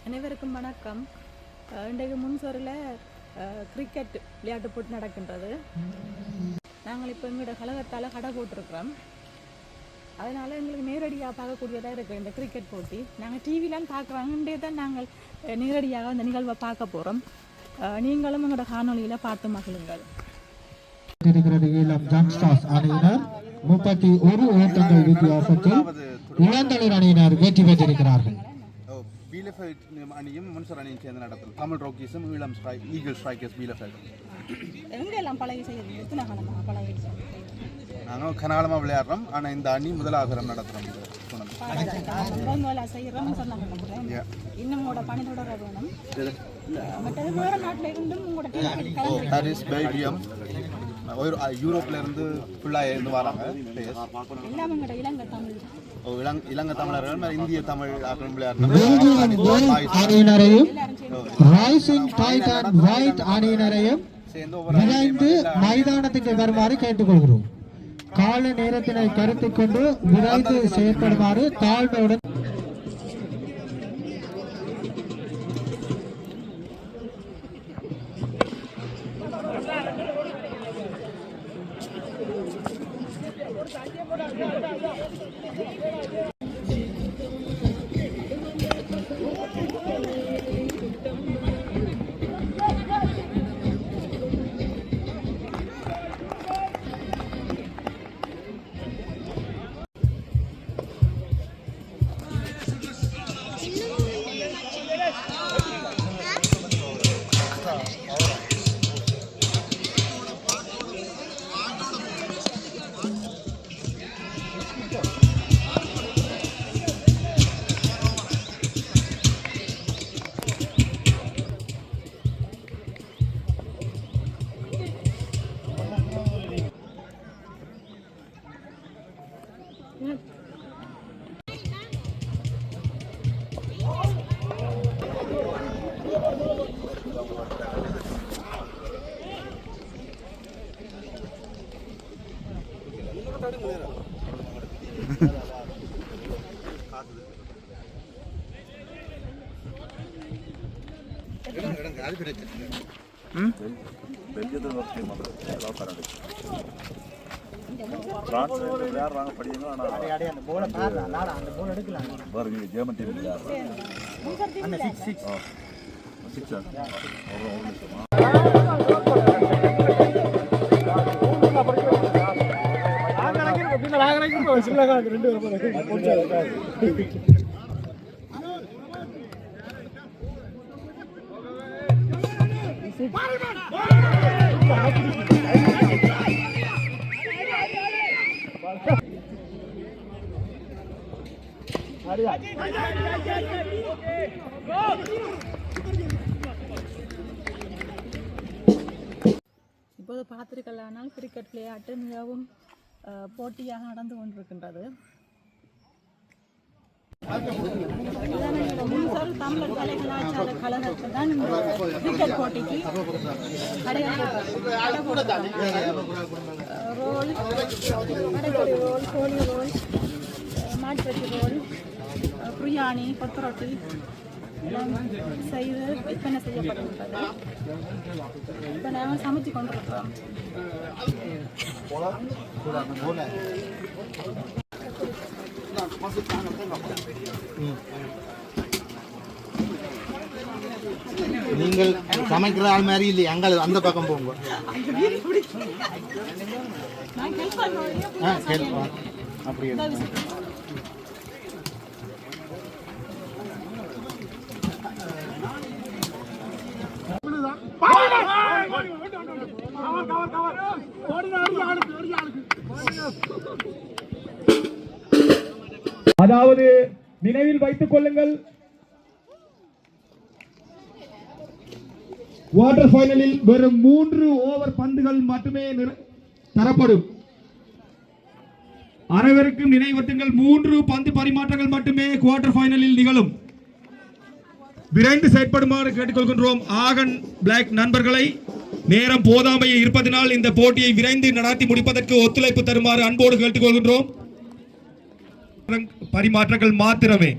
அனைவருக்கும் வணக்கம். இன்றைக்கு முன்சோரில் கிரிக்கெட் விளையாட்டு போட்டி நடக்கின்றது. நாங்கள் இப்போ எங்களோட கழகத்தால் கடை போட்டிருக்கிறோம். அதனால் எங்களுக்கு நேரடியாக பார்க்கக்கூடியதாக இருக்குது இந்த கிரிக்கெட் போட்டி. நாங்கள் டிவிலாம் பார்க்குறாங்கன்றே தான் நாங்கள் நேரடியாக அந்த நிகழ்வை பார்க்க போகிறோம். நீங்களும் எங்களோட காணொலியில் பார்த்து மகிழுங்கள். அணியினர் 31 ஓட்டங்கள் வித்தியாசத்தில் இளந்தளிர் அணியினர் வெற்றி பெற்றிருக்கிறார்கள். அணியும் முன்சர் அணியும் சேர்ந்து நடத்தும் தமிழ் ரோக்கீஸும் ஈகிள் ஸ்ட்ரைக்கர்ஸ் எங்கெல்லாம் பழகி செய்யுது? எத்தனை காலமாக பழகி? நாங்கள் கனகாலமாக விளையாடுறோம். ஆனால் இந்த அணி முதலாக நடத்துகிறோம். இன்னும் உங்களோட பணி தொடர வேணும். மற்றது வேறு நாட்டில் இருந்தும் பெல்ஜியம் யூரோப்ல இருந்து ஃபுல்லாக இருந்து வராங்க. எல்லாமே இலங்கை தமிழ் இலங்கை தமிழர்கள் இந்திய தமிழ் அணியினரையும் ரைசிங் டைட்டன் ஒயிட் அணியினரையும் விரைந்து மைதானத்துக்கு வருமாறு கேட்டுக்கொள்கிறோம். கால நேரத்தினை கருத்தில் கொண்டு விரைந்து செயற்படுமாறு தாழ்மையுடன் இப்போது பார்த்திருக்கலாம், கிரிக்கெட் விளையாட்டு மிகவும் போட்டியாக நடந்து கொண்டிருக்கின்றது. முன்சொல் தமிழர் கலை கலாச்சார கழகத்தில் தான் இந்த கிரிக்கெட் போட்டிக்கு ரோல், வடகறி ரோல், கோழி ரோல், மாட்டுவட்டி ரோல், பிரியாணி, கொத்தரொட்டி எல்லாம் செய்து விற்பனை செய்யப்படுகின்றது. இப்போ நாங்கள் சமைச்சு கொண்டிருக்கிறோம். நீங்கள் சமைக்கிற ஆள் மாதிரி இல்லை, அங்கே அந்த பக்கம் போங்க. அப்படியே அதாவது நினைவில் வைத்துக் கொள்ளுங்கள், குவார்டர் ஃபைனலில் வெறும் 3 ஓவர் பந்துகள் மட்டுமே தரப்படும். அனைவருக்கும் நினைவூட்டுங்கள், 3 பந்து பரிமாற்றங்கள் மட்டுமே குவார்டர் ஃபைனலில் நிகழும். விரைந்து செயற்படுமாறு கேட்டுக்கொள்கின்றோம். ஆகன் பிளாக் நண்பர்களை நேரம் போதாமையை இருப்பதனால் இந்த போட்டியை விரைந்து நடத்தி முடிப்பதற்கு ஒத்துழைப்பு தருமாறு அன்போடு கேட்டுக்கொள்கின்றோம். பரிமாற்றங்கள் மாத்திரமே.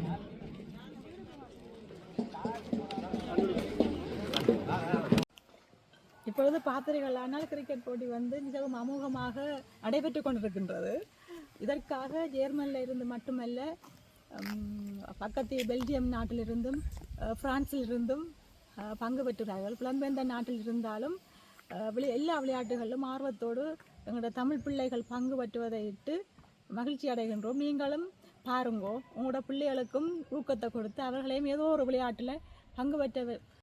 இப்பொழுது பார்த்தீர்களானால் கிரிக்கெட் போட்டி வந்து மிகவும் அமோகமாக நடைபெற்று கொண்டிருக்கின்றது. இதற்காக ஜெர்மனில் இருந்து மட்டுமல்ல, பக்கத்து பெல்ஜியம் நாட்டிலிருந்தும் பிரான்சிலிருந்தும் பங்கு பெற்றுகிறார்கள். புலம்பெயர்ந்த நாட்டில் இருந்தாலும் எல்லா விளையாட்டுகளிலும் ஆர்வத்தோடு எங்களோட தமிழ் பிள்ளைகள் பங்கு பெற்றுவதை இட்டு மகிழ்ச்சி அடைகின்றோம். நீங்களும் பாருங்கோ, உங்களோட பிள்ளைகளுக்கும் ஊக்கத்தை கொடுத்து அவர்களையும் ஏதோ ஒரு விளையாட்டில் பங்கு பெற்ற